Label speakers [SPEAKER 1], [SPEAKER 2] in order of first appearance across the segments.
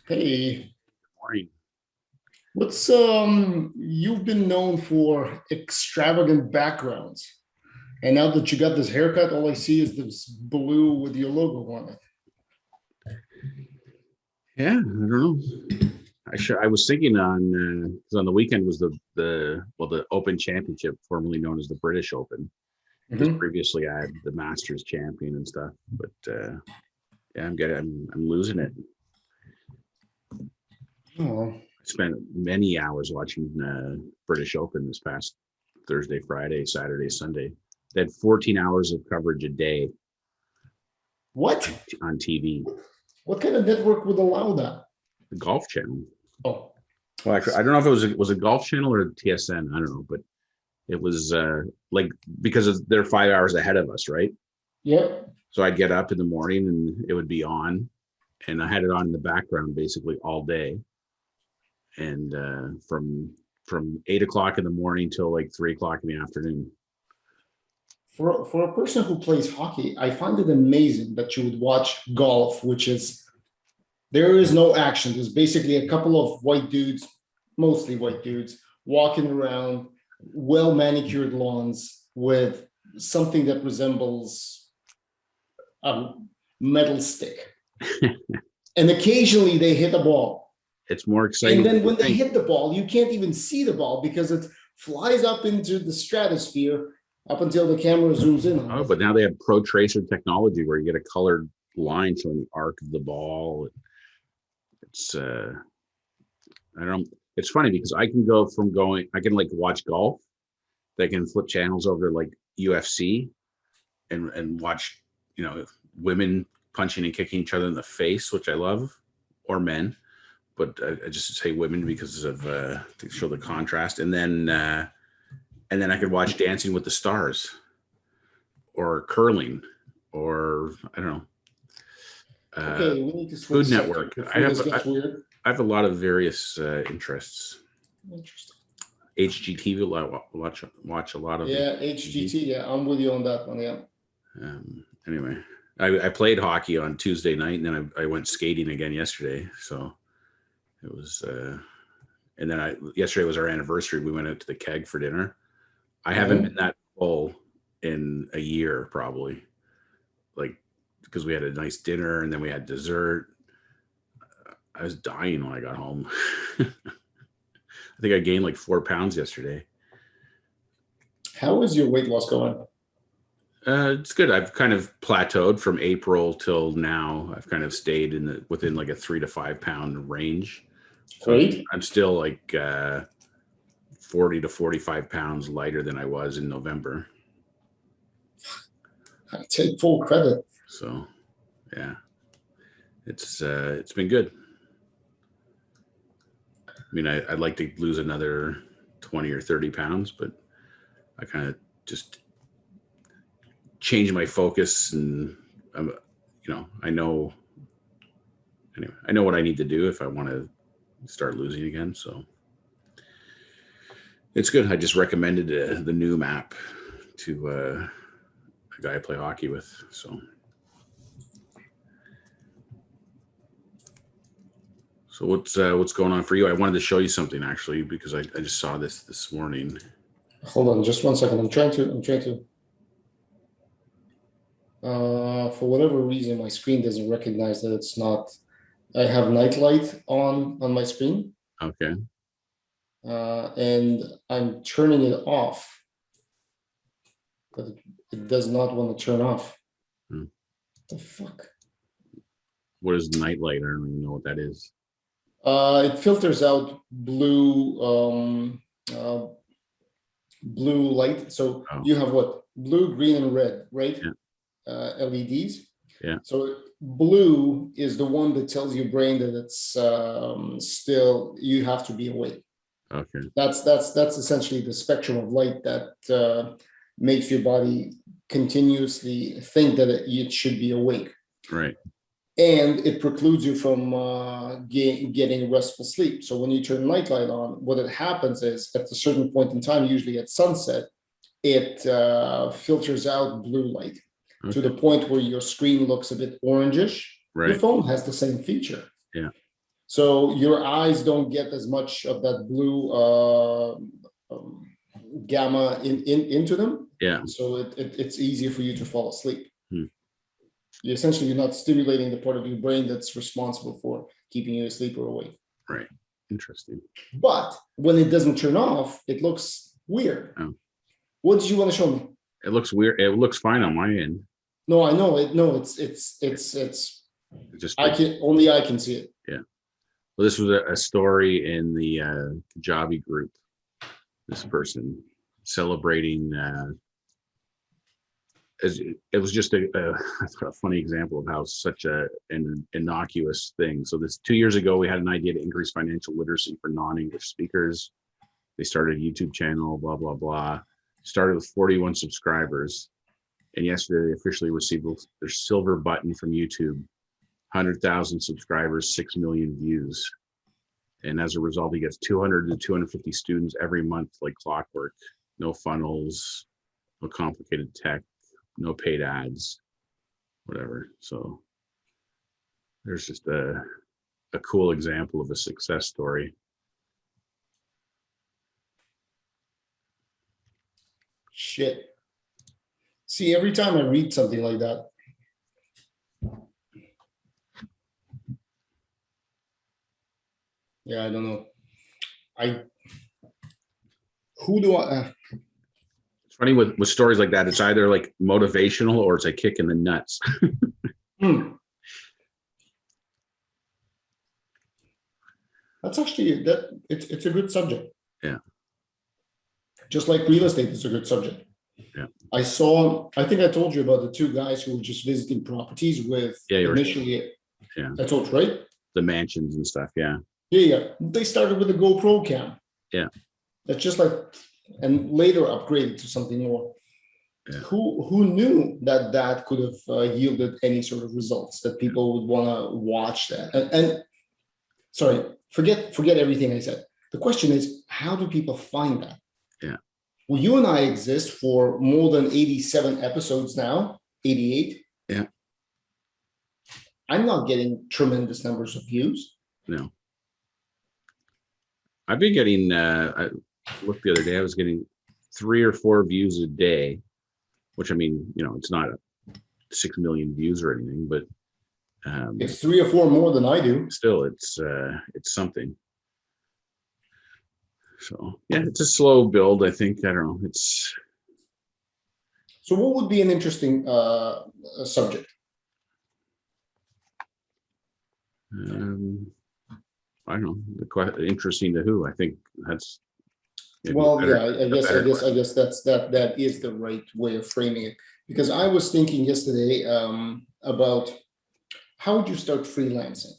[SPEAKER 1] Hey,
[SPEAKER 2] Morning.
[SPEAKER 1] what's you've been known for extravagant backgrounds. And now that you got this haircut, all I see is this blue with your logo on it.
[SPEAKER 2] Yeah, I don't know. I was thinking on 'cause on the weekend was the Open Championship, formerly known as the British Open. Because
[SPEAKER 1] Hmm.
[SPEAKER 2] previously I had the Masters champion and stuff, but yeah, I'm losing it.
[SPEAKER 1] Oh,
[SPEAKER 2] I spent many hours watching British Open this past Thursday, Friday, Saturday, Sunday. They had 14 hours of coverage a day
[SPEAKER 1] what?
[SPEAKER 2] on TV.
[SPEAKER 1] What kind of network would allow that?
[SPEAKER 2] The Golf Channel.
[SPEAKER 1] Oh,
[SPEAKER 2] Well, actually, I don't know if it was a Golf Channel or TSN. I don't know, but it was like because they're 5 hours ahead of us, right?
[SPEAKER 1] yeah.
[SPEAKER 2] So I'd get up in the morning and it would be on, and I had it on in the background basically all day, and from 8 o'clock in the morning till like 3 o'clock in the afternoon.
[SPEAKER 1] For a person who plays hockey, I find it amazing that you would watch golf, which is there is no action. There's basically a couple of white dudes, mostly white dudes, walking around well manicured lawns with something that resembles a metal stick. And occasionally they hit a ball.
[SPEAKER 2] It's more
[SPEAKER 1] And
[SPEAKER 2] exciting than
[SPEAKER 1] then
[SPEAKER 2] you
[SPEAKER 1] when they
[SPEAKER 2] think.
[SPEAKER 1] hit the ball, you can't even see the ball because it flies up into the stratosphere up until the camera zooms in on
[SPEAKER 2] Oh,
[SPEAKER 1] it.
[SPEAKER 2] but now they have Pro Tracer technology where you get a colored line showing the arc of the ball. It's I don't. It's funny because I can like watch golf. They can flip channels over to like UFC and watch, women punching and kicking each other in the face, which I love, or men, but I just say women because of to show the contrast. And then I could watch Dancing with the Stars or curling or I don't know,
[SPEAKER 1] Okay, we need to switch
[SPEAKER 2] Food
[SPEAKER 1] subject
[SPEAKER 2] Network.
[SPEAKER 1] before this gets weird.
[SPEAKER 2] I have a lot of various interests.
[SPEAKER 1] Interesting.
[SPEAKER 2] HGTV, watch a lot of
[SPEAKER 1] Yeah,
[SPEAKER 2] HGTV.
[SPEAKER 1] HGT. Yeah, I'm with you on that one. Yeah.
[SPEAKER 2] Anyway, I played hockey on Tuesday night, and then I went skating again yesterday. So it was, and then yesterday was our anniversary. We went out to the keg for dinner. I haven't been
[SPEAKER 1] Mhm.
[SPEAKER 2] that full in a year, probably, like because we had a nice dinner and then we had dessert. I was dying when I got home. I think I gained like 4 pounds yesterday.
[SPEAKER 1] How is your weight loss going?
[SPEAKER 2] It's good. I've kind of plateaued from April till now. I've kind of stayed within like a 3 to 5 pound range. So
[SPEAKER 1] Great.
[SPEAKER 2] I'm still like 40 to 45 pounds lighter than I was in November.
[SPEAKER 1] I take full credit.
[SPEAKER 2] So yeah, it's been good. I mean, I'd like to lose another 20 or 30 pounds, but I kind of just change my focus and I know anyway, I know what I need to do if I want to start losing again. So it's good. I just recommended the new map to a guy I play hockey with. So what's going on for you? I wanted to show you something actually because I just saw this morning.
[SPEAKER 1] Hold on, just 1 second. I'm trying to. For whatever reason, my screen doesn't recognize that it's not. I have night light on my screen,
[SPEAKER 2] Okay.
[SPEAKER 1] and I'm turning it off, but it does not want to turn off.
[SPEAKER 2] Hmm.
[SPEAKER 1] The fuck?
[SPEAKER 2] What is nightlight? I don't even know what that is.
[SPEAKER 1] It filters out uh, blue light. So
[SPEAKER 2] Oh,
[SPEAKER 1] you have what? Blue, green, and red, right?
[SPEAKER 2] yeah,
[SPEAKER 1] LEDs.
[SPEAKER 2] yeah.
[SPEAKER 1] So blue is the one that tells your brain that it's still you have to be awake.
[SPEAKER 2] Okay.
[SPEAKER 1] That's essentially the spectrum of light that makes your body continuously think that it should be awake,
[SPEAKER 2] Right.
[SPEAKER 1] and it precludes you from getting restful sleep. So when you turn nightlight on, what it happens is at a certain point in time, usually at sunset, it filters out blue light to
[SPEAKER 2] Okay.
[SPEAKER 1] the point where your screen looks a bit orangish. Your
[SPEAKER 2] Right.
[SPEAKER 1] phone has the same feature.
[SPEAKER 2] Yeah.
[SPEAKER 1] So your eyes don't get as much of that blue gamma into them.
[SPEAKER 2] Yeah.
[SPEAKER 1] So it's easier for you to fall asleep.
[SPEAKER 2] Hmm.
[SPEAKER 1] Essentially, you're not stimulating the part of your brain that's responsible for keeping you asleep or awake.
[SPEAKER 2] Right. Interesting.
[SPEAKER 1] But when it doesn't turn off, it looks weird.
[SPEAKER 2] Oh.
[SPEAKER 1] What did you want to show me?
[SPEAKER 2] It looks weird. It looks fine on my end.
[SPEAKER 1] No, I know it. No, it's
[SPEAKER 2] Just
[SPEAKER 1] I can see it.
[SPEAKER 2] Yeah. Well, this was a story in the Kajabi group. This person celebrating. It was just a funny example of how such an innocuous thing. So this 2 years ago, we had an idea to increase financial literacy for non-English speakers. They started a YouTube channel, blah, blah, blah. Started with 41 subscribers. And yesterday, they officially received their silver button from YouTube. 100,000 subscribers, 6 million views. And as a result, he gets 200 to 250 students every month, like clockwork. No funnels, no complicated tech, no paid ads, whatever. So there's just a cool example of a success story.
[SPEAKER 1] Shit. See, every time I read something like that, yeah, I don't know. Who do I?
[SPEAKER 2] It's funny with stories like that. It's either like motivational or it's a kick in the nuts.
[SPEAKER 1] That's actually it's a good subject.
[SPEAKER 2] Yeah.
[SPEAKER 1] Just like real estate is a good subject.
[SPEAKER 2] Yeah.
[SPEAKER 1] I think I told you about the two guys who were just visiting properties with initially.
[SPEAKER 2] Yeah.
[SPEAKER 1] I told you, right?
[SPEAKER 2] The mansions and stuff. Yeah.
[SPEAKER 1] Yeah. They started with a GoPro cam.
[SPEAKER 2] Yeah.
[SPEAKER 1] That's just like, and later upgraded to something more.
[SPEAKER 2] Yeah.
[SPEAKER 1] Who knew that could have yielded any sort of results that people would want to watch that? And sorry, forget everything I said. The question is, how do people find that?
[SPEAKER 2] Yeah.
[SPEAKER 1] Well, you and I exist for more than 87 episodes now, 88.
[SPEAKER 2] Yeah.
[SPEAKER 1] I'm not getting tremendous numbers of views.
[SPEAKER 2] No. I've been getting, I looked the other day, I was getting 3 or 4 views a day, which, I mean, it's not 6 million views or anything, but
[SPEAKER 1] it's 3 or 4 more than I do.
[SPEAKER 2] Still, it's something. So yeah, it's a slow build. I think, I don't know. It's.
[SPEAKER 1] So what would be an interesting subject?
[SPEAKER 2] I don't know. Interesting to who? I think that's.
[SPEAKER 1] Well, I guess that is the right way of framing it, because I was thinking yesterday about how would you start freelancing?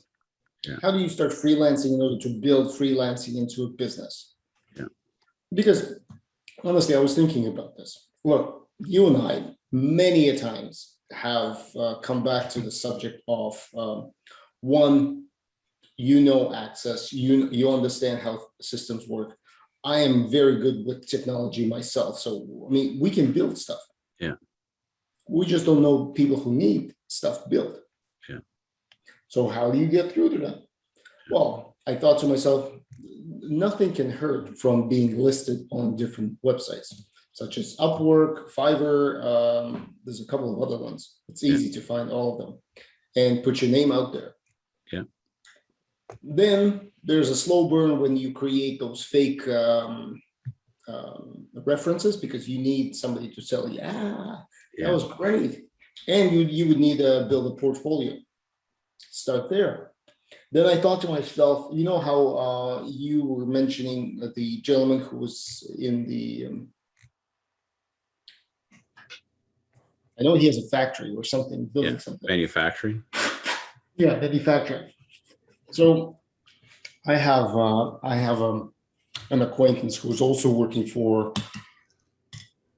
[SPEAKER 2] Yeah.
[SPEAKER 1] How do you start freelancing in order to build freelancing into a business?
[SPEAKER 2] Yeah.
[SPEAKER 1] Because honestly, I was thinking about this. Look, you and I many a times have come back to the subject of one, access, you understand how systems work. I am very good with technology myself. So, I mean, we can build stuff.
[SPEAKER 2] Yeah.
[SPEAKER 1] We just don't know people who need stuff built.
[SPEAKER 2] Yeah.
[SPEAKER 1] So how do you get through to them? Well, I thought to myself, nothing can hurt from being listed on different websites, such as Upwork, Fiverr. There's a couple of other ones. It's easy to find all of them and put your name out there.
[SPEAKER 2] Yeah.
[SPEAKER 1] Then there's a slow burn when you create those fake references, because you need somebody to tell you, that was great. And you would need to build a portfolio. Start there. Then I thought to myself, you know how you were mentioning the gentleman who was in the, I know he has a factory or something, building something.
[SPEAKER 2] Manufacturing.
[SPEAKER 1] Yeah, manufacturing. So I have an acquaintance who's also working for,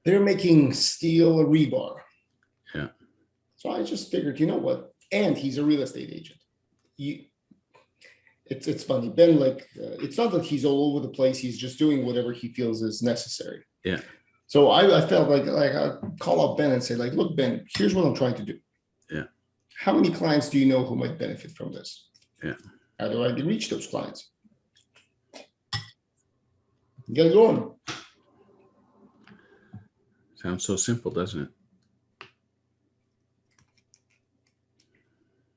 [SPEAKER 1] they're making steel rebar.
[SPEAKER 2] Yeah.
[SPEAKER 1] So I just figured, you know what? And he's a real estate agent. It's funny. Ben, it's not that he's all over the place. He's just doing whatever he feels is necessary.
[SPEAKER 2] Yeah.
[SPEAKER 1] So I felt like I'd call up Ben and say, look, Ben, here's what I'm trying to do.
[SPEAKER 2] Yeah.
[SPEAKER 1] How many clients do you know who might benefit from this?
[SPEAKER 2] Yeah.
[SPEAKER 1] How do I reach those clients? Get it going.
[SPEAKER 2] Sounds so simple, doesn't it?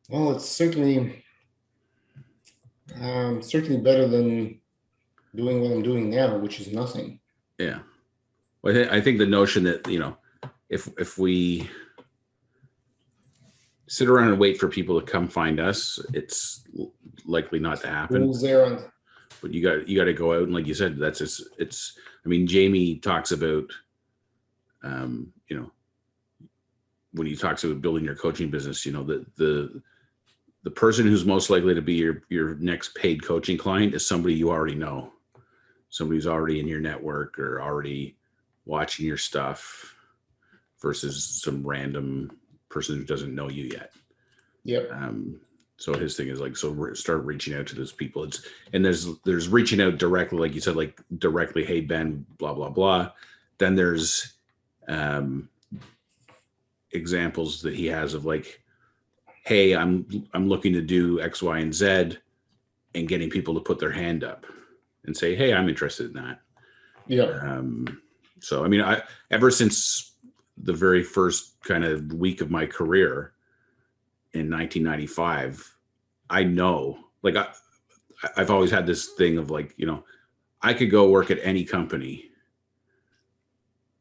[SPEAKER 1] Well, it's certainly better than doing what I'm doing now, which is nothing.
[SPEAKER 2] Yeah. Well, I think the notion that, if we sit around and wait for people to come find us, it's likely not to happen.
[SPEAKER 1] Rules there and
[SPEAKER 2] But you got to go out, and like you said, that's just, it's. I mean, Jamie talks about, when he talks about building your coaching business, the person who's most likely to be your next paid coaching client is somebody you already know, somebody who's already in your network or already watching your stuff, versus some random person who doesn't know you yet.
[SPEAKER 1] Yep.
[SPEAKER 2] So his thing is like, so start reaching out to those people. There's reaching out directly, like you said, like directly, hey Ben, blah blah blah. Then there's examples that he has of like, hey, I'm looking to do X, Y, and Z, and getting people to put their hand up and say, hey, I'm interested in that.
[SPEAKER 1] Yeah.
[SPEAKER 2] So I mean, ever since the very first kind of week of my career in 1995, I know, like I've always had this thing of like, I could go work at any company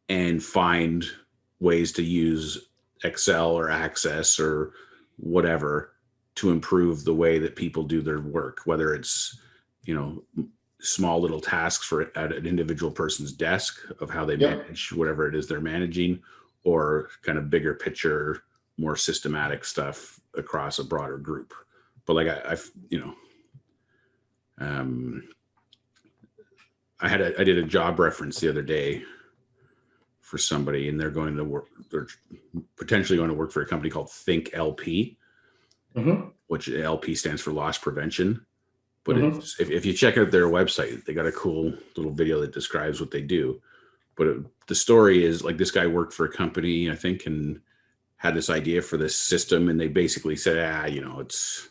[SPEAKER 2] and find ways to use Excel or Access or whatever to improve the way that people do their work, whether it's, small little tasks at an individual person's desk of how they manage whatever it is they're managing, or kind of bigger picture, more systematic stuff across a broader group. But like I did a job reference the other day for somebody, and they're potentially going to work for a company called Think LP, which LP stands for loss prevention. But if you check out their website, they got a cool little video that describes what they do. But the story is like, this guy worked for a company, I think, and had this idea for this system, and they basically said, it's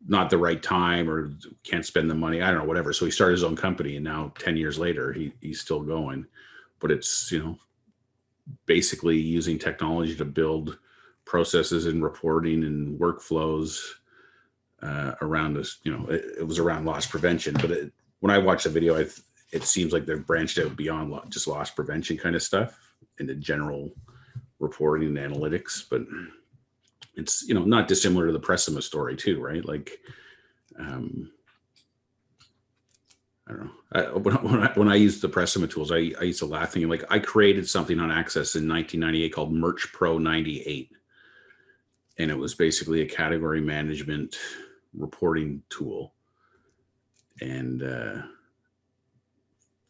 [SPEAKER 2] not the right time, or can't spend the money, I don't know, whatever. So he started his own company, and now 10 years later he's still going. But it's basically using technology to build processes and reporting and workflows around this. It was around loss prevention, but when I watched the video, it seems like they've branched out beyond just loss prevention kind of stuff into general reporting and analytics. But it's not dissimilar to the Pressima story too, right? Like I don't know. When I used the Pressima tools, I used to laugh, thinking like, I created something on Access in 1998 called Merch Pro 98, and it was basically a category management reporting tool, and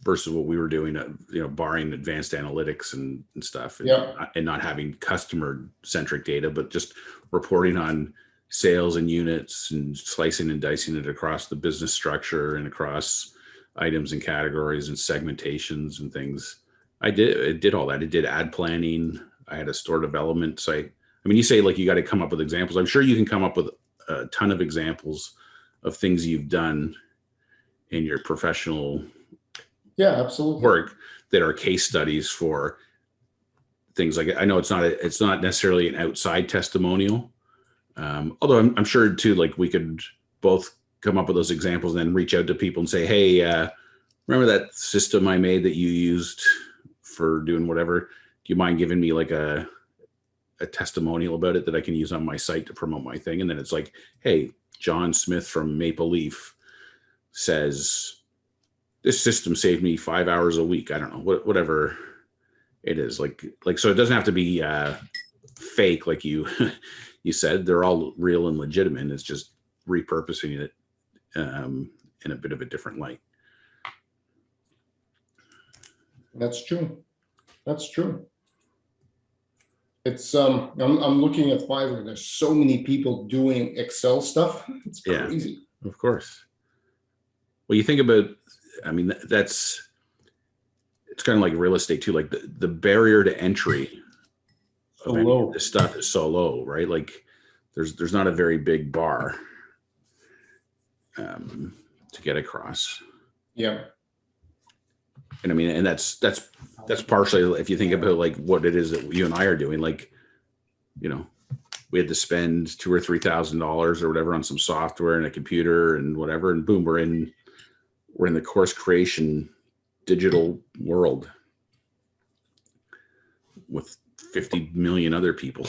[SPEAKER 2] versus what we were doing, barring advanced analytics and stuff, and not having customer centric data, but just reporting on sales and units and slicing and dicing it across the business structure and across items and categories and segmentations and things. It did all that. It did ad planning. I had a store development site. I mean, you say like you got to come up with examples. I'm sure you can come up with a ton of examples of things you've done in your professional
[SPEAKER 1] absolutely
[SPEAKER 2] work that are case studies for things. Like, I know it's not necessarily an outside testimonial, although I'm sure too, like we could both come up with those examples and then reach out to people and say, hey, remember that system I made that you used for doing whatever? Do you mind giving me like a testimonial about it that I can use on my site to promote my thing? And then it's like, hey, John Smith from Maple Leaf says this system saved me 5 hours a week. I don't know, whatever it is. Like, so it doesn't have to be fake, like you you said. They're all real and legitimate. It's just repurposing it in a bit of a different light.
[SPEAKER 1] That's true. It's I'm looking at Fiverr. There's so many people doing Excel stuff. It's crazy.
[SPEAKER 2] Yeah, of course. Well, you think about, I mean, it's kind of like real estate too. Like the barrier to entry
[SPEAKER 1] So low.
[SPEAKER 2] this stuff is so low, right? Like there's not a very big bar to get across.
[SPEAKER 1] Yeah.
[SPEAKER 2] And I mean, and that's partially, if you think about like what it is that you and I are doing, like, you know, we had to spend $2,000 or $3,000 or whatever on some software and a computer and whatever, and boom, we're in the course creation digital world with 50 million other people.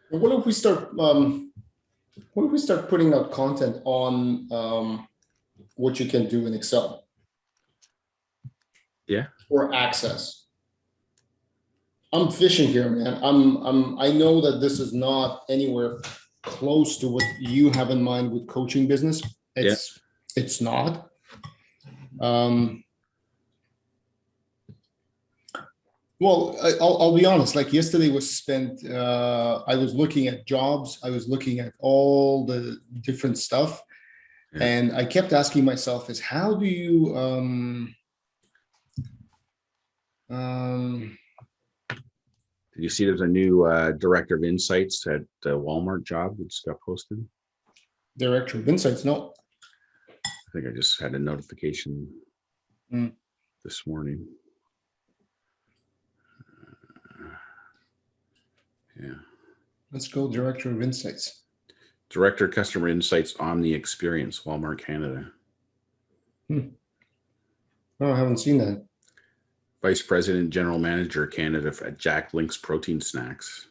[SPEAKER 1] What if we start? What if we start putting out content on what you can do in Excel
[SPEAKER 2] Yeah.
[SPEAKER 1] for access? I'm fishing here, man. I know that this is not anywhere close to what you have in mind with coaching business. It's not. Well, I'll be honest. Like yesterday was spent. I was looking at jobs. I was looking at all the different stuff, and I kept asking myself: "Is how do you
[SPEAKER 2] Did you see there's a new director of insights at Walmart job that just got posted?
[SPEAKER 1] director of insights?" No.
[SPEAKER 2] I think I just had a notification this morning. Yeah.
[SPEAKER 1] Let's go director of insights.
[SPEAKER 2] Director Customer Insights Omni Experience, Walmart Canada.
[SPEAKER 1] Oh, I haven't seen that.
[SPEAKER 2] Vice President, General Manager Canada at Jack Link's Protein Snacks.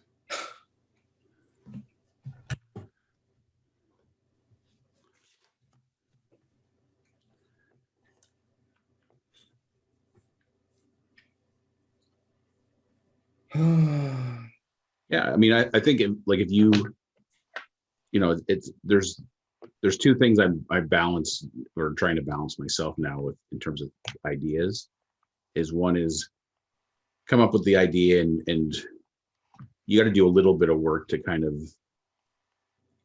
[SPEAKER 2] Yeah, I mean, I think if you know, there's two things I balance or trying to balance myself now with in terms of ideas. Is one is come up with the idea and you got to do a little bit of work to kind of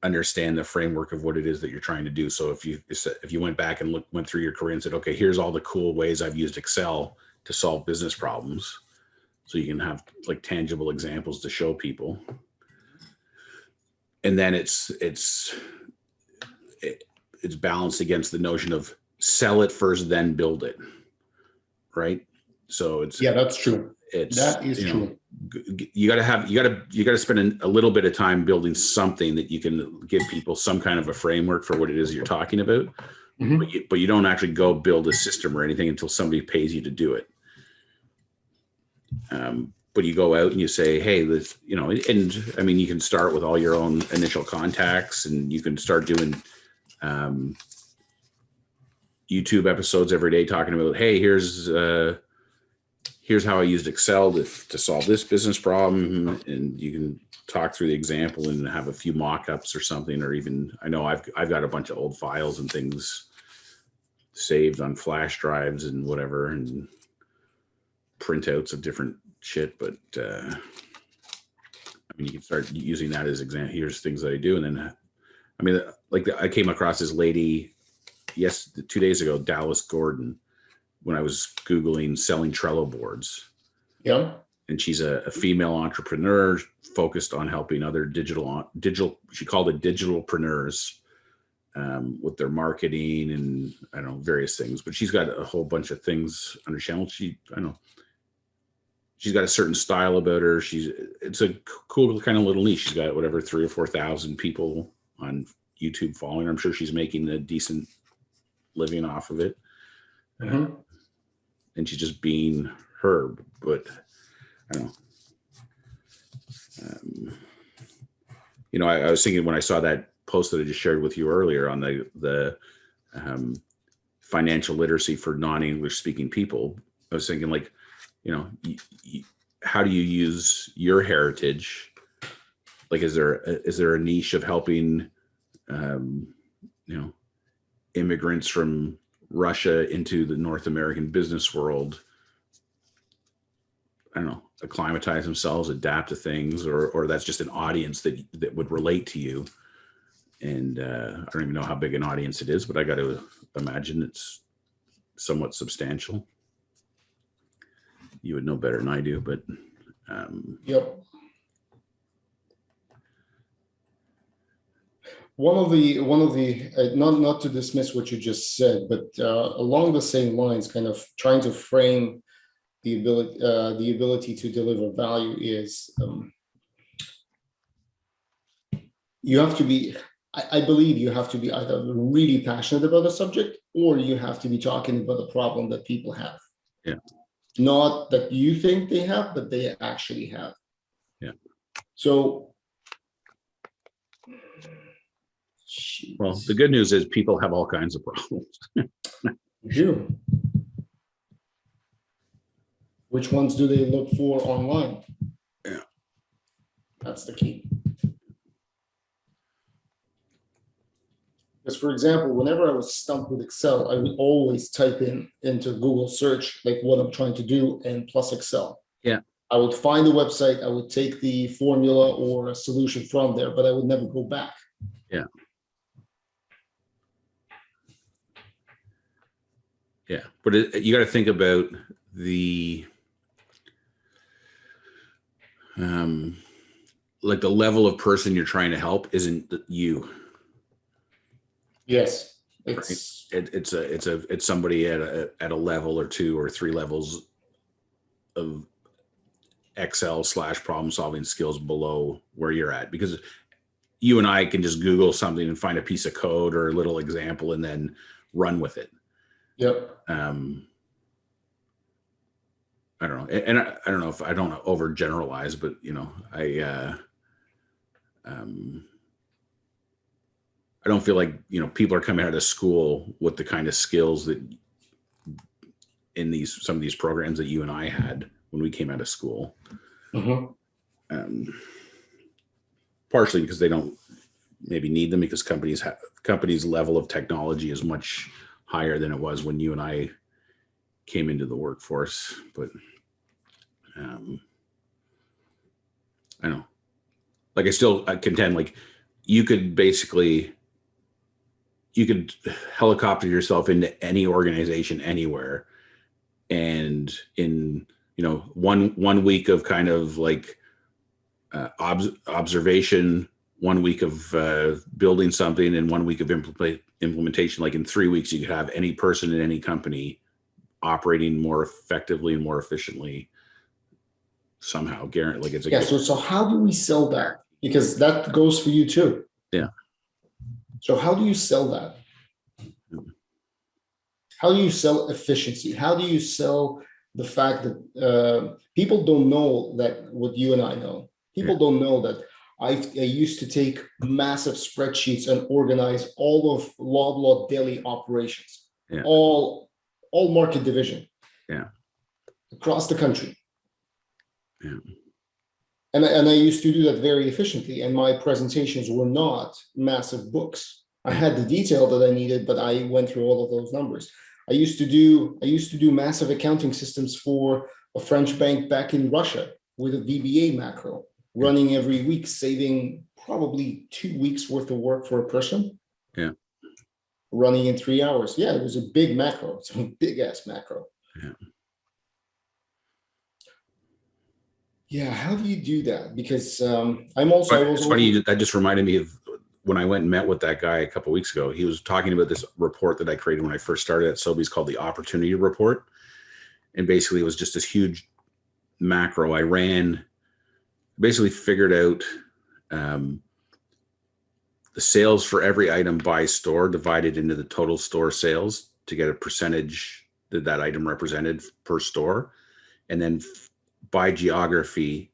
[SPEAKER 2] understand the framework of what it is that you're trying to do. So if you went back and went through your career and said, okay, here's all the cool ways I've used Excel to solve business problems, so you can have like tangible examples to show people. And then it's balanced against the notion of sell it first, then build it. Right. So
[SPEAKER 1] that's true. That is true.
[SPEAKER 2] You got to spend a little bit of time building something that you can give people some kind of a framework for what it is you're talking about. Mm-hmm. But you don't actually go build a system or anything until somebody pays you to do it. But you go out and you say, hey, this, you know, and I mean, you can start with all your own initial contacts, and you can start doing YouTube episodes every day talking about, hey, here's how I used Excel to solve this business problem. And you can talk through the example and have a few mock-ups or something, or even, I know I've got a bunch of old files and things saved on flash drives and whatever, and printouts of different shit. But I mean, you can start using that as example. Here's things that I do. And then, I mean, like I came across this lady 2 days ago, Dallas Gordon, when I was Googling selling Trello boards.
[SPEAKER 1] Yeah.
[SPEAKER 2] And she's a female entrepreneur focused on helping other digital, she called it digitalpreneurs, with their marketing and I don't know, various things, but she's got a whole bunch of things on her channel. She's got a certain style about her. It's a cool kind of little niche. She's got whatever, 3,000 or 4,000 people on YouTube following her. I'm sure she's making a decent living off of it. Mm-hmm. And she's just being her, but I don't know. You know, I was thinking when I saw that post that I just shared with you earlier on the financial literacy for non-English speaking people, I was thinking like, you know, how do you use your heritage? Like, is there a niche of helping, you know, immigrants from Russia into the North American business world, I don't know, acclimatize themselves, adapt to things, or that's just an audience that would relate to you. And I don't even know how big an audience it is, but I got to imagine it's somewhat substantial. You would know better than I do, but
[SPEAKER 1] yep. one of the not to dismiss what you just said, but along the same lines, kind of trying to frame the ability to deliver value is you have to be. I believe you have to be either really passionate about a subject or you have to be talking about a problem that people have.
[SPEAKER 2] Yeah.
[SPEAKER 1] Not that you think they have, but they actually have.
[SPEAKER 2] Yeah.
[SPEAKER 1] So,
[SPEAKER 2] Well, the good news is people have all kinds of problems.
[SPEAKER 1] do. Which ones do they look for online?
[SPEAKER 2] Yeah.
[SPEAKER 1] That's the key. Because, for example, whenever I was stumped with Excel, I would always type into Google search like what I'm trying to do and plus Excel.
[SPEAKER 2] Yeah.
[SPEAKER 1] I would find the website, I would take the formula or a solution from there, but I would never go back.
[SPEAKER 2] Yeah. Yeah. But you got to think about the like the level of person you're trying to help isn't you.
[SPEAKER 1] Yes. It's
[SPEAKER 2] It's somebody at a level or two or three levels of Excel / problem solving skills below where you're at, because you and I can just Google something and find a piece of code or a little example and then run with it.
[SPEAKER 1] yep.
[SPEAKER 2] I don't know. And I don't know if I don't overgeneralize, but I don't feel like, people are coming out of school with the kind of skills that in some of these programs that you and I had when we came out of school.
[SPEAKER 1] Mm-hmm.
[SPEAKER 2] Partially because they don't maybe need them, because companies' level of technology is much higher than it was when you and I came into the workforce. But I don't know. Like I contend like you could helicopter yourself into any organization anywhere, and in one week of kind of like observation, 1 week of building something, and 1 week of implementation, like in 3 weeks you could have any person in any company operating more effectively and more efficiently somehow. Guarantee, like it's a
[SPEAKER 1] Yeah. So how do we sell that? Because that goes for you too.
[SPEAKER 2] Yeah.
[SPEAKER 1] So how do you sell that? How do you sell efficiency? How do you sell the fact that people don't know that what you and I know? People don't know that I used to take massive spreadsheets and organize all of Loblaw daily operations,
[SPEAKER 2] Yeah.
[SPEAKER 1] all market division,
[SPEAKER 2] Yeah.
[SPEAKER 1] across the country.
[SPEAKER 2] Yeah.
[SPEAKER 1] And I used to do that very efficiently. And my presentations were not massive books. I had the detail that I needed, but I went through all of those numbers. I used to do massive accounting systems for a French bank back in Russia with a VBA macro running every week, saving probably 2 weeks worth of work for a person.
[SPEAKER 2] Yeah.
[SPEAKER 1] Running in 3 hours. Yeah, it was a big macro. It's a big ass macro.
[SPEAKER 2] Yeah.
[SPEAKER 1] Yeah, how do you do that? Because it's
[SPEAKER 2] funny. That just reminded me of when I went and met with that guy a couple of weeks ago. He was talking about this report that I created when I first started at Sobeys called the Opportunity Report, and basically it was just this huge macro I ran. Basically figured out the sales for every item by store divided into the total store sales to get a percentage that item represented per store, and then by geography.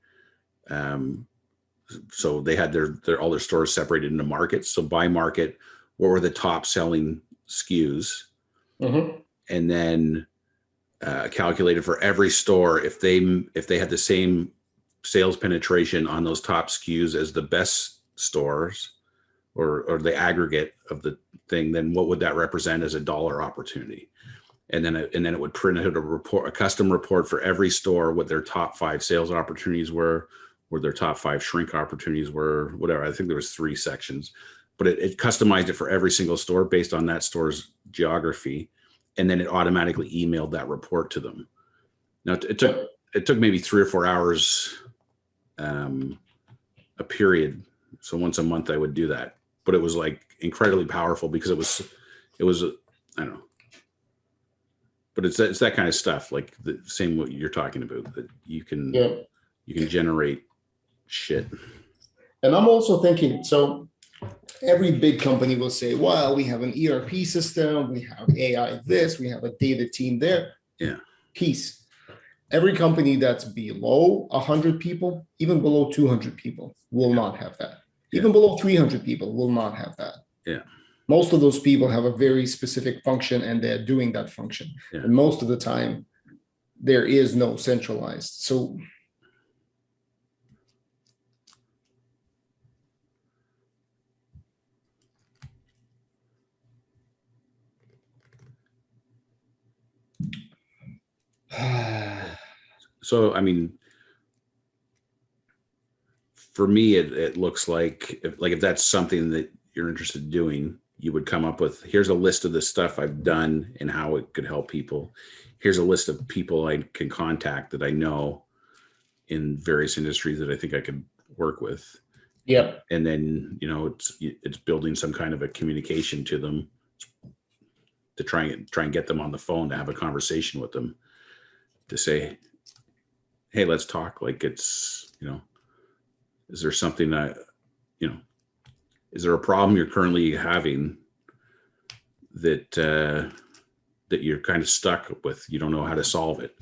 [SPEAKER 2] So they had all their stores separated into markets. So by market, what were the top selling SKUs?
[SPEAKER 1] Mm-hmm.
[SPEAKER 2] And then calculated for every store if they had the same sales penetration on those top SKUs as the best stores, or the aggregate of the thing, then what would that represent as a dollar opportunity? And then it would print out a custom report for every store, what their top 5 sales opportunities were, where their top 5 shrink opportunities were, whatever. I think there was 3 sections, but it customized it for every single store based on that store's geography. And then it automatically emailed that report to them. Now it took maybe 3 or 4 hours, a period. So once a month I would do that. but it was like incredibly powerful because it was, I don't know, but it's that kind of stuff, like the same what you're talking about, that
[SPEAKER 1] Yeah.
[SPEAKER 2] you can generate shit.
[SPEAKER 1] And I'm also thinking, so every big company will say, well, we have an ERP system, we have AI this, we have a data team there.
[SPEAKER 2] Yeah.
[SPEAKER 1] Peace. Every company that's below 100 people, even below 200 people, will not have that. Even below 300 people will not have that.
[SPEAKER 2] Yeah.
[SPEAKER 1] Most of those people have a very specific function and they're doing that function.
[SPEAKER 2] Yeah.
[SPEAKER 1] And most of the time, there is no centralized. So
[SPEAKER 2] So, I mean, for me, it looks like if that's something that you're interested in doing, you would come up with, here's a list of the stuff I've done and how it could help people. Here's a list of people I can contact that I know in various industries that I think I could work with.
[SPEAKER 1] yeah.
[SPEAKER 2] And then, it's building some kind of a communication to them to try and get them on the phone, to have a conversation with them, to say, hey, let's talk. Like, it's, is there something that, is there a problem you're currently having that that you're kind of stuck with? You don't know how to solve it.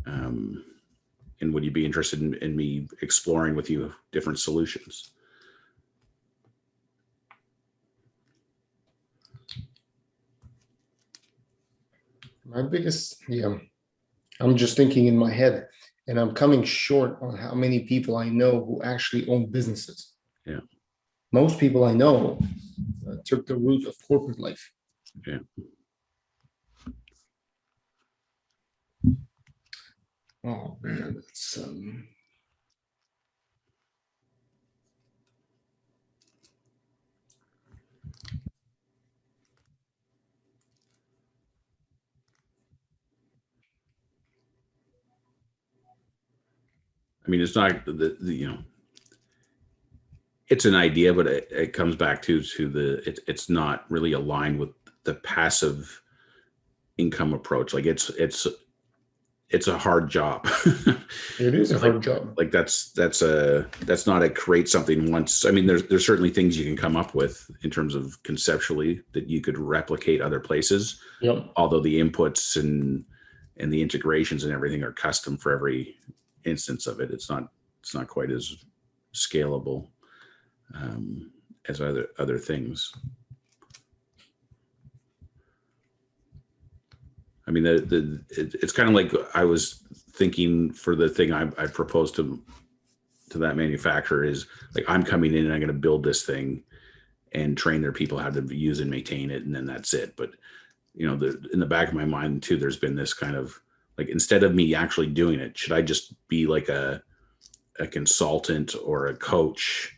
[SPEAKER 2] And would you be interested in me exploring with you different solutions?
[SPEAKER 1] My biggest, yeah, I'm just thinking in my head, and I'm coming short on how many people I know who actually own businesses.
[SPEAKER 2] Yeah.
[SPEAKER 1] Most people I know took the route of corporate life.
[SPEAKER 2] Yeah.
[SPEAKER 1] Oh man, it's
[SPEAKER 2] I mean, it's not it's an idea, but it comes back to it's not really aligned with the passive income approach. Like it's a hard job.
[SPEAKER 1] it is a
[SPEAKER 2] like,
[SPEAKER 1] hard job.
[SPEAKER 2] Like that's not a create something once. I mean, there's certainly things you can come up with in terms of conceptually that you could replicate other places.
[SPEAKER 1] Yep.
[SPEAKER 2] Although the inputs and the integrations and everything are custom for every instance of it. It's not quite as scalable as other things. I mean, it's kind of like I was thinking for the thing I proposed to that manufacturer is like, I'm coming in and I'm going to build this thing and train their people how to use and maintain it, and then that's it. But in the back of my mind too, there's been this kind of like, instead of me actually doing it, should I just be like a consultant or a coach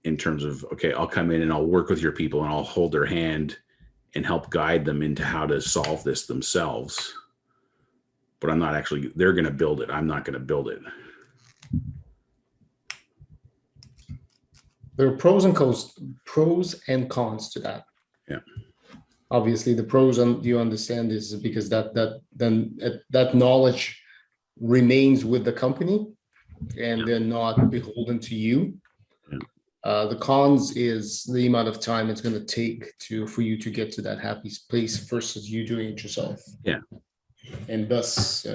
[SPEAKER 2] in terms of, okay, I'll come in and I'll work with your people and I'll hold their hand and help guide them into how to solve this themselves. But I'm not actually, they're going to build it. I'm not going to build it.
[SPEAKER 1] There are pros and cons to that.
[SPEAKER 2] Yeah.
[SPEAKER 1] Obviously, the pros, and you understand, is because that knowledge remains with the company and they're not beholden to you. The cons is the amount of time it's going to take for you to get to that happy place versus you doing it yourself.
[SPEAKER 2] Yeah.
[SPEAKER 1] And thus,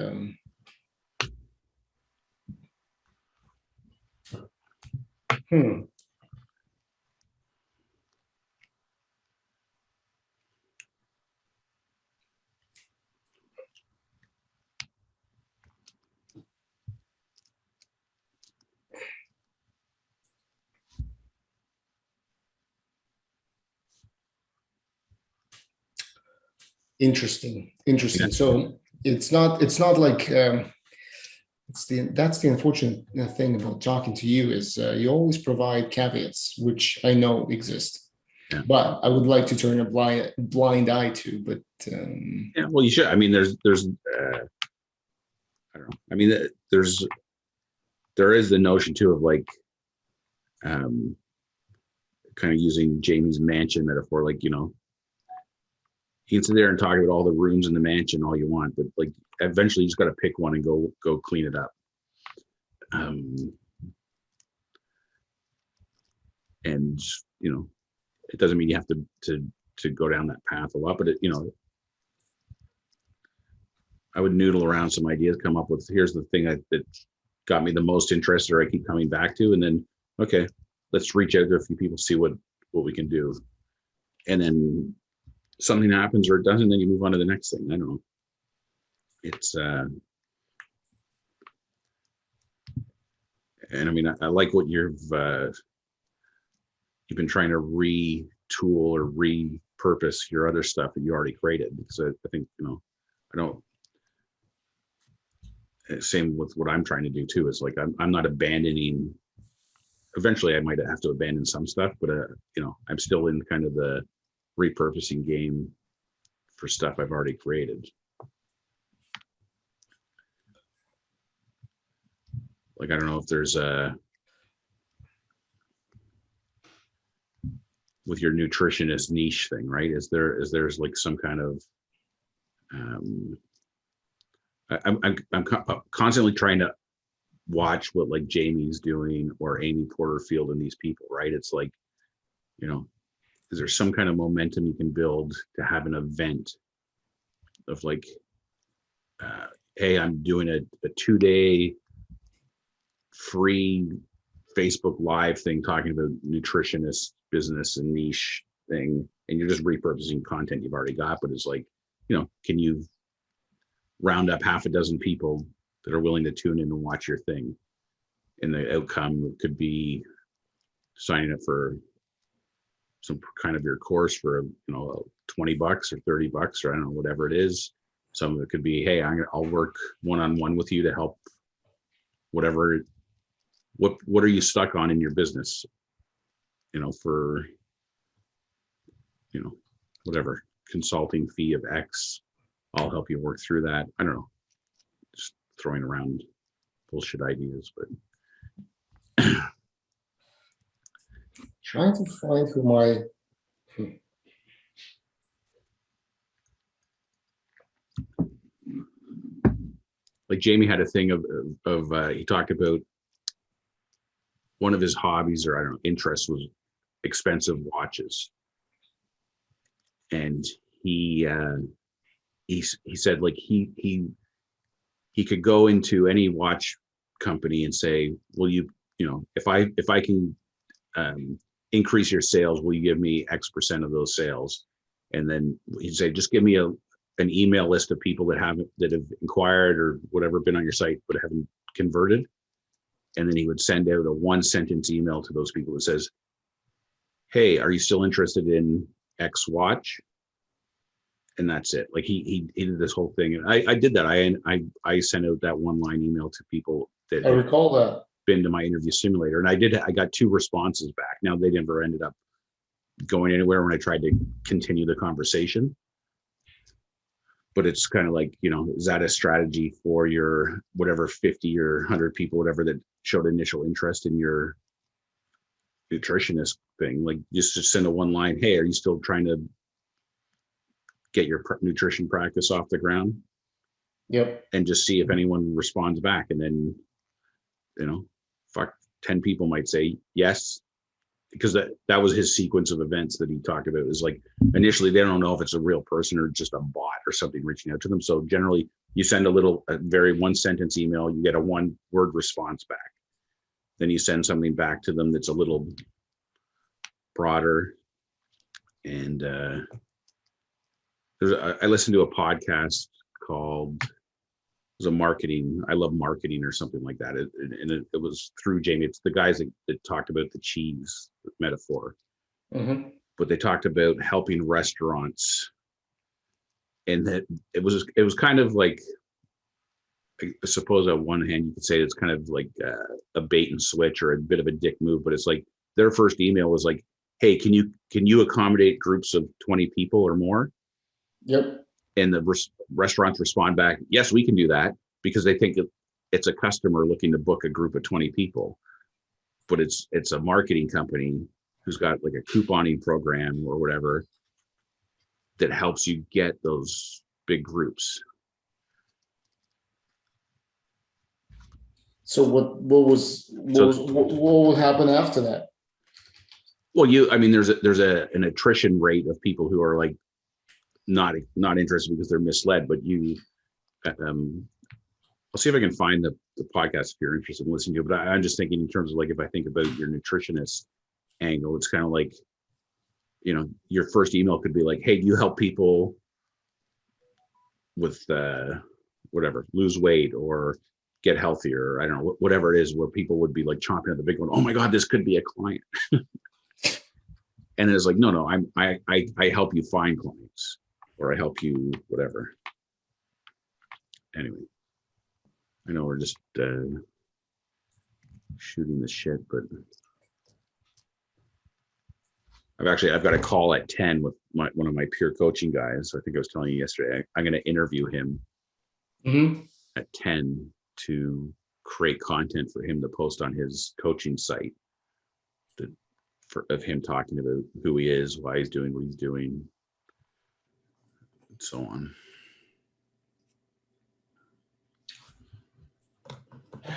[SPEAKER 1] interesting.
[SPEAKER 2] Yeah.
[SPEAKER 1] So it's not like that's the unfortunate thing about talking to you is you always provide caveats, which I know exist.
[SPEAKER 2] Yeah.
[SPEAKER 1] But I would like to turn a blind eye to. But
[SPEAKER 2] yeah, well, you should. I mean, there's I don't know. I mean, there is the notion too of like, kind of using Jamie's mansion metaphor, like, you can sit there and talk about all the rooms in the mansion all you want, but like eventually you just got to pick one and go clean it up. And it doesn't mean you have to go down that path a lot, but I would noodle around some ideas, come up with, here's the thing that got me the most interest, or I keep coming back to, and then, okay, let's reach out to a few people, see what we can do. And then something happens or it doesn't, then you move on to the next thing. I don't know. It's, and I mean, I like what you've been trying to retool or repurpose your other stuff that you already created, because I think, I don't, same with what I'm trying to do too. Is like, I'm not abandoning, eventually I might have to abandon some stuff, but I'm still in kind of the repurposing game for stuff I've already created. Like, I don't know if there's with your nutritionist niche thing, right? Is there's like some kind of, I'm constantly trying to watch what like Jamie's doing or Amy Porterfield and these people, right? It's like, is there some kind of momentum you can build to have an event of like, hey, I'm doing a 2-day free Facebook Live thing talking about nutritionist business and niche thing, and you're just repurposing content you've already got, but it's like, can you round up half a dozen people that are willing to tune in and watch your thing? And the outcome could be signing up for some kind of your course for, $20 or $30, or I don't know, whatever it is. Some of it could be, hey, I'll work one-on-one with you to help whatever, what are you stuck on in your business? For, whatever consulting fee of X, I'll help you work through that. I don't know, just throwing around bullshit ideas, but
[SPEAKER 1] Trying to find who my
[SPEAKER 2] like Jamie had a thing of he talked about one of his hobbies, or I don't know, interests, was expensive watches. And he said like he could go into any watch company and say, well, if I can increase your sales, will you give me X% of those sales? And then he'd say, just give me an email list of people that have inquired or whatever, been on your site but haven't converted. And then he would send out a 1-sentence email to those people that says, hey, are you still interested in X watch? And that's it. Like he did this whole thing. And I did that. I sent out that 1-line email to people that
[SPEAKER 1] I recall that.
[SPEAKER 2] been to my interview simulator. And I got 2 responses back. Now they never ended up going anywhere when I tried to continue the conversation. But it's kind of like, is that a strategy for your whatever 50 or 100 people, whatever, that showed initial interest in your nutritionist thing? Like, just to send a 1-line, hey, are you still trying to get your nutrition practice off the ground?
[SPEAKER 1] Yep.
[SPEAKER 2] And just see if anyone responds back. And then, 10 people might say yes, because that was his sequence of events that he talked about. Is like, initially they don't know if it's a real person or just a bot or something reaching out to them. So generally you send a very 1-sentence email, you get a 1-word response back. Then you send something back to them that's a little broader. And I listened to a podcast called, it was I love marketing or something like that. It was through Jamie. It's the guys that talked about the cheese metaphor.
[SPEAKER 1] Mm-hmm.
[SPEAKER 2] But they talked about helping restaurants, and that it was kind of like, I suppose on one hand you could say it's kind of like a bait and switch or a bit of a dick move, but it's like their first email was like, hey, can you accommodate groups of 20 people or more?
[SPEAKER 1] Yep.
[SPEAKER 2] And the restaurants respond back, yes, we can do that, because they think it's a customer looking to book a group of 20 people. But it's a marketing company who's got like a couponing program or whatever that helps you get those big groups.
[SPEAKER 1] So what will happen after that?
[SPEAKER 2] Well, I mean, there's an attrition rate of people who are like not interested because they're misled. But I'll see if I can find the podcast if you're interested in listening to it. But I'm just thinking in terms of like, if I think about your nutritionist angle, it's kind of like, your first email could be like, hey, do you help people with whatever, lose weight or get healthier? I don't know, whatever it is, where people would be like chomping at the big one. Oh my God, this could be a client. And it's like, no, I help you find clients, or I help you whatever. Anyway, I know we're just shooting the shit, but I've got a call at 10 with one of my peer coaching guys. I think I was telling you yesterday, I'm going to interview him at 10 to create content for him to post on his coaching site of him talking about who he is, why he's doing what he's doing, and so on.
[SPEAKER 1] I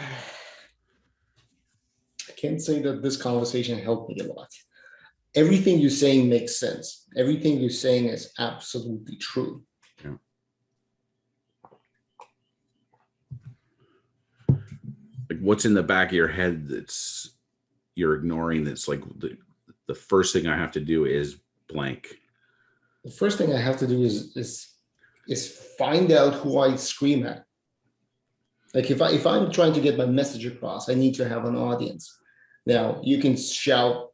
[SPEAKER 1] can't say that this conversation helped me a lot. Everything you're saying makes sense. Everything you're saying is absolutely true.
[SPEAKER 2] Yeah. Like, what's in the back of your head that's you're ignoring? That's like the first thing I have to do is blank.
[SPEAKER 1] The first thing I have to do is find out who I scream at. Like if I'm trying to get my message across, I need to have an audience. Now you can shout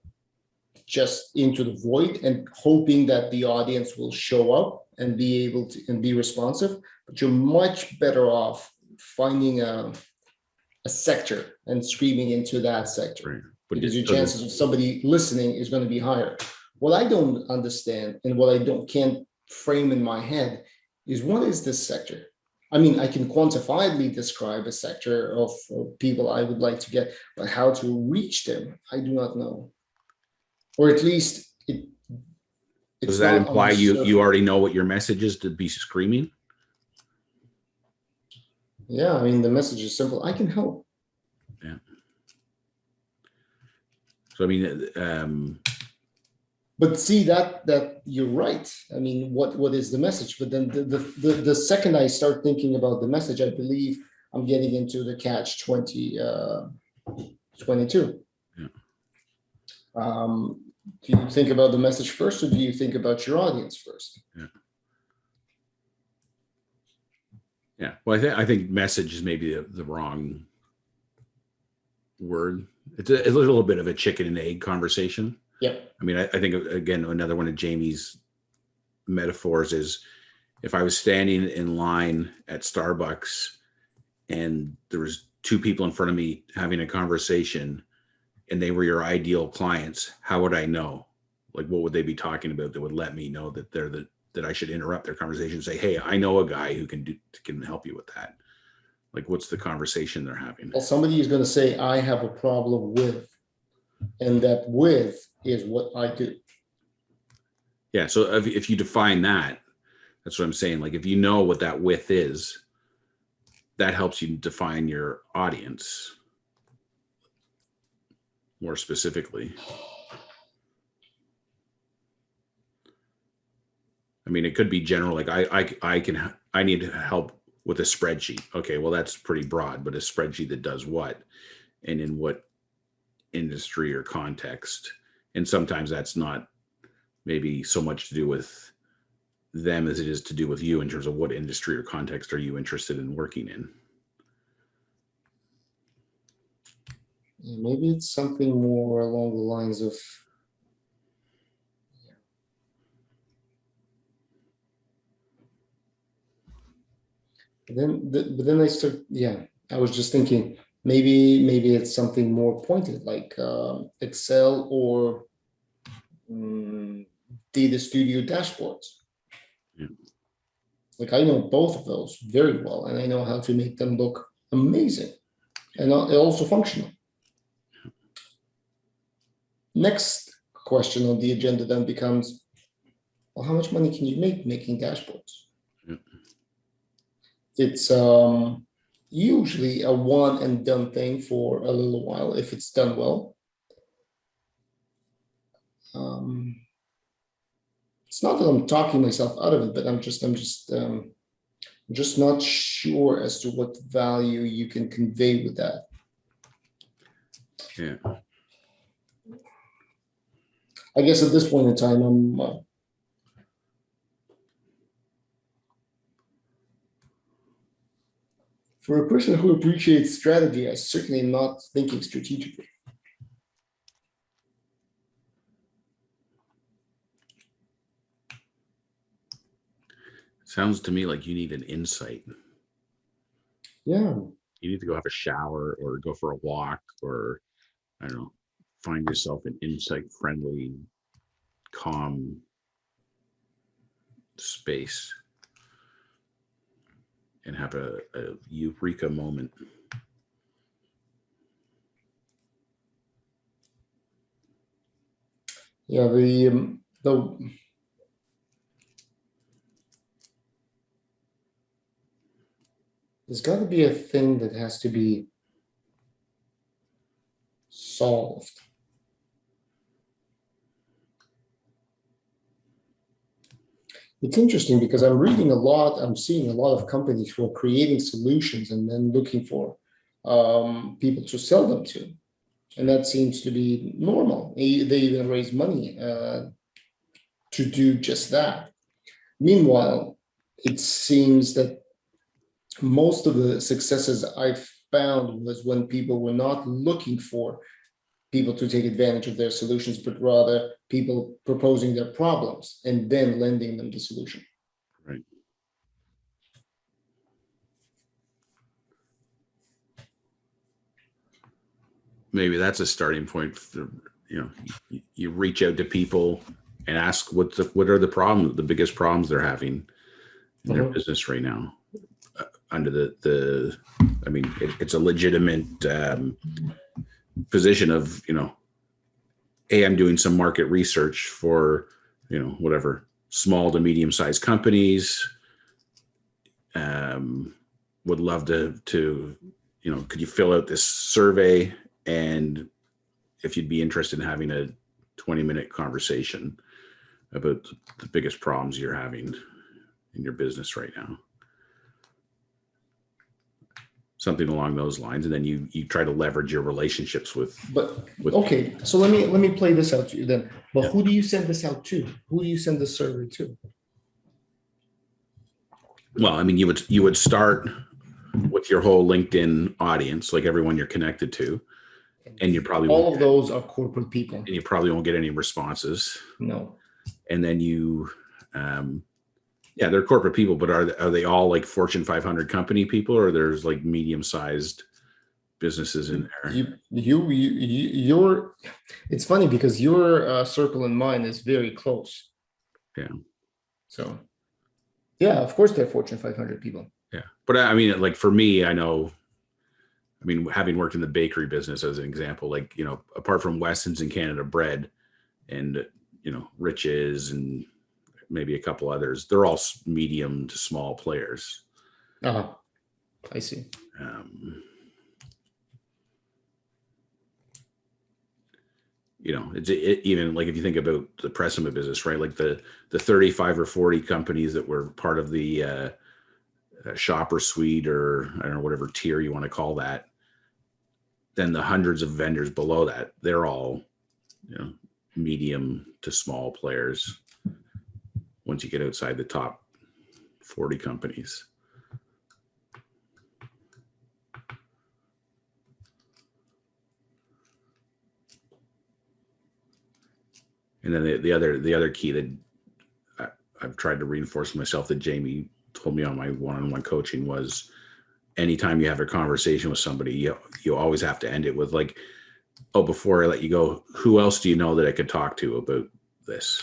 [SPEAKER 1] just into the void and hoping that the audience will show up and be able to and be responsive, but you're much better off finding a sector and screaming into that sector.
[SPEAKER 2] Right.
[SPEAKER 1] Because your chances of somebody listening is going to be higher. What I don't understand and what I can't frame in my head is, what is this sector? I mean, I can quantifiably describe a sector of people I would like to get, but how to reach them, I do not know. Or at least
[SPEAKER 2] does that imply you already know what your message is to be screaming?
[SPEAKER 1] Yeah, I mean, the message is simple. I can help.
[SPEAKER 2] Yeah. So I mean,
[SPEAKER 1] but see that you're right. I mean, what is the message? But then the second I start thinking about the message, I believe I'm getting into the catch 22.
[SPEAKER 2] Yeah.
[SPEAKER 1] Do you think about the message first, or do you think about your audience first?
[SPEAKER 2] Yeah. Yeah. Well, I think message is maybe the wrong word. It's a little bit of a chicken and egg conversation.
[SPEAKER 1] Yep.
[SPEAKER 2] I mean, I think, again, another one of Jamie's metaphors is, if I was standing in line at Starbucks and there was two people in front of me having a conversation and they were your ideal clients, how would I know? Like, what would they be talking about that would let me know that that I should interrupt their conversation and say, hey, I know a guy who can help you with that. Like, what's the conversation they're having?
[SPEAKER 1] Well, somebody is going to say, I have a problem with, and that with is what I do.
[SPEAKER 2] Yeah. So if you define that, that's what I'm saying. Like, if you know what that with is, that helps you define your audience more specifically. I mean, it could be general. Like I need help with a spreadsheet. Okay, well, that's pretty broad, but a spreadsheet that does what and in what industry or context. And sometimes that's not maybe so much to do with them as it is to do with you in terms of what industry or context are you interested in working in.
[SPEAKER 1] Maybe it's something more along the lines of, but then I start, I was just thinking, maybe it's something more pointed, like Excel or data studio dashboards.
[SPEAKER 2] Yeah.
[SPEAKER 1] Like, I know both of those very well, and I know how to make them look amazing and also functional. Next question on the agenda then becomes, well, how much money can you make making dashboards?
[SPEAKER 2] Yeah.
[SPEAKER 1] It's usually a one and done thing for a little while if it's done well. It's not that I'm talking myself out of it, but I'm just not sure as to what value you can convey with that.
[SPEAKER 2] Yeah.
[SPEAKER 1] I guess at this point in time, I'm for a person who appreciates strategy, I certainly am not thinking strategically.
[SPEAKER 2] Sounds to me like you need an insight.
[SPEAKER 1] Yeah.
[SPEAKER 2] You need to go have a shower or go for a walk, or I don't know, find yourself an insight friendly, calm space and have a eureka moment.
[SPEAKER 1] Yeah, the there's got to be a thing that has to be solved. It's interesting because I'm reading a lot, I'm seeing a lot of companies who are creating solutions and then looking for people to sell them to. And that seems to be normal. They even raise money to do just that. Meanwhile, it seems that most of the successes I've found was when people were not looking for people to take advantage of their solutions, but rather people proposing their problems and then lending them the solution.
[SPEAKER 2] Right. Maybe that's a starting point. You reach out to people and ask what are the problems, the biggest problems they're having in their business right now. Under it's a legitimate position of, hey, I'm doing some market research for, whatever, small to medium sized companies. Would love to, could you fill out this survey? And if you'd be interested in having a 20-minute conversation about the biggest problems you're having in your business right now. Something along those lines, and then you try to leverage your relationships with.
[SPEAKER 1] Okay, so let me play this out to you then. But who do you send this out to? Who do you send the survey to?
[SPEAKER 2] Well, I mean, you would start with your whole LinkedIn audience, like everyone you're connected to, and you probably
[SPEAKER 1] all of those are corporate people,
[SPEAKER 2] and you probably won't get any responses.
[SPEAKER 1] No,
[SPEAKER 2] and then you. Yeah, they're corporate people, but are they all like Fortune 500 company people, or there's like medium-sized businesses in there?
[SPEAKER 1] You're. It's funny because your circle and mine is very close.
[SPEAKER 2] Yeah.
[SPEAKER 1] So, yeah, of course they're Fortune 500 people.
[SPEAKER 2] Yeah, but I mean, like for me, I know. I mean, having worked in the bakery business as an example, like apart from Weston's and Canada Bread, and Riches and maybe a couple others, they're all medium to small players.
[SPEAKER 1] I see.
[SPEAKER 2] Even like if you think about the Pressima business, right? Like the 35 or 40 companies that were part of the shopper suite, or I don't know, whatever tier you want to call that. Then the hundreds of vendors below that, they're all, medium to small players. Once you get outside the top 40 companies. And then the other key that I've tried to reinforce myself that Jamie told me on my one-on-one coaching was, anytime you have a conversation with somebody, you always have to end it with like, oh, before I let you go, who else do you know that I could talk to about this?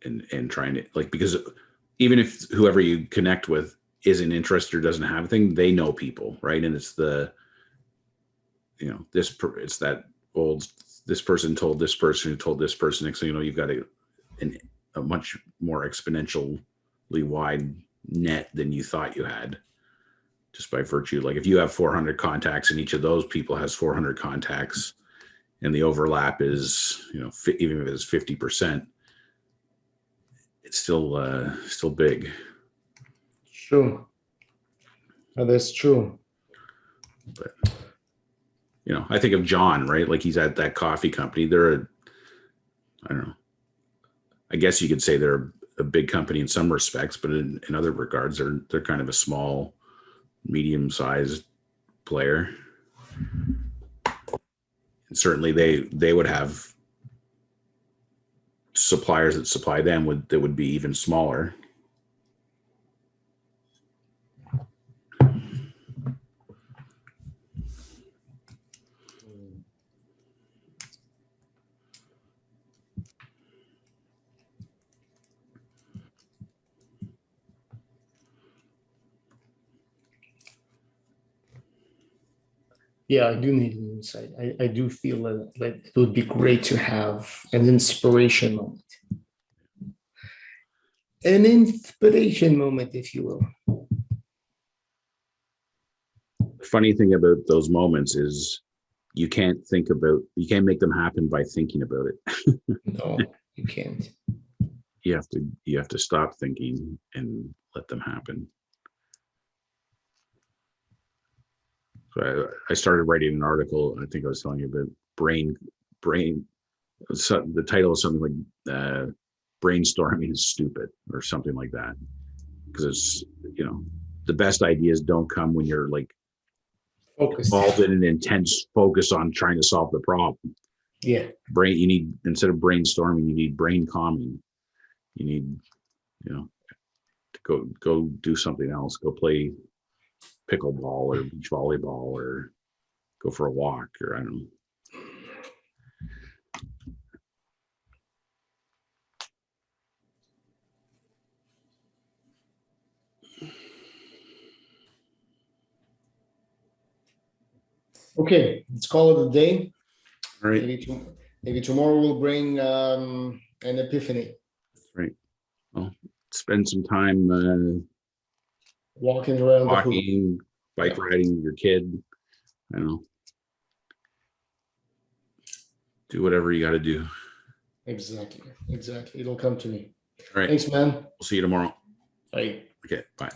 [SPEAKER 2] And trying to, like, because even if whoever you connect with isn't interested or doesn't have anything, they know people, right? And it's it's that old this person told this person who told this person. Next thing you know, you've got a much more exponentially wide net than you thought you had, just by virtue. Like if you have 400 contacts and each of those people has 400 contacts, and the overlap is, you know, even if it's 50%, it's still big.
[SPEAKER 1] True. That's true.
[SPEAKER 2] But you know, I think of John, right? Like he's at that coffee company. I don't know. I guess you could say they're a big company in some respects, but in other regards, they're kind of a small, medium-sized player. And certainly, they would have suppliers that supply them that would be even smaller.
[SPEAKER 1] Yeah, I do need an insight. I do feel that it would be great to have an inspiration moment. An inspiration moment, if you will.
[SPEAKER 2] The funny thing about those moments is you can't make them happen by thinking about it.
[SPEAKER 1] No, you can't.
[SPEAKER 2] You have to stop thinking and let them happen. So I started writing an article. I think I was telling you about brain. So the title is something like brainstorming is stupid or something like that. Because it's, you know, the best ideas don't come when you're like
[SPEAKER 1] Focus.
[SPEAKER 2] involved in an intense focus on trying to solve the problem.
[SPEAKER 1] Yeah.
[SPEAKER 2] You need, instead of brainstorming, you need brain calming. You need, you know, to go do something else. Go play pickleball or beach volleyball or go for a walk, or I don't know.
[SPEAKER 1] Okay, let's call it a day.
[SPEAKER 2] All right.
[SPEAKER 1] Maybe tomorrow we'll bring an epiphany.
[SPEAKER 2] Right. Well, spend some time
[SPEAKER 1] Walking around the hoop.
[SPEAKER 2] walking, bike riding with your kid. I don't know. Do whatever you got to do.
[SPEAKER 1] Exactly. It'll come to me.
[SPEAKER 2] All right.
[SPEAKER 1] Thanks, man.
[SPEAKER 2] We'll see you tomorrow.
[SPEAKER 1] Bye.
[SPEAKER 2] Okay. Bye.